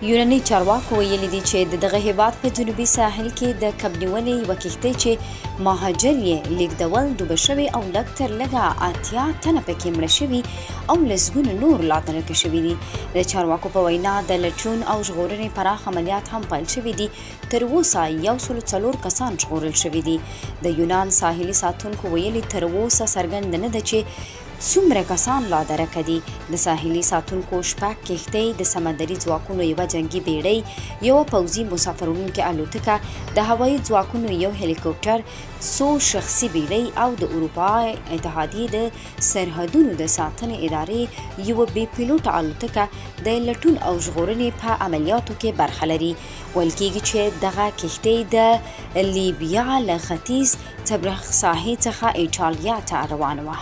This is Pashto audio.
یوناني چارواکو ویلي دي چې دغه هیواد په جنوبي ساحل کې د کب نیولې یوه کښتۍ چې مهاجر یې لیږدول ډوبه شوې او لږ تر لږه 80 تنه پکې مړه شوي او لسګونه نور لا ترکه شوي دي. د چارواکو په وینا د لټون او ژغورنې پراخ عملیات هم پیل شوي دي. تر اوسه 104 کسان ژغورل شوي دي. د یونان ساحلي ساتونکو ویلي تر اوسه څرګنده نه ده چې څومره کسان لا درکه دي. د ساحلي ساتونکو شپږ کښتۍ، د سمندري ځواکونو یوه جنګي بیړۍ، یوه پوځي مسافروړونکې الوتکه، د هوایي ځواکونو یو هلیکوپټر، څو شخصي بیړۍ او د اروپا اتحادیې د سرحدونو د ساتنې ادارې یوه بې پیلوټه الوتکه د لټون او ژغورنې په عملیاتو کې برخه لري. ویل کېږي چې دغه کښتۍ د لیبیا له ختیځ طبرق ساحې څخه ایټالیا ته روانه وه.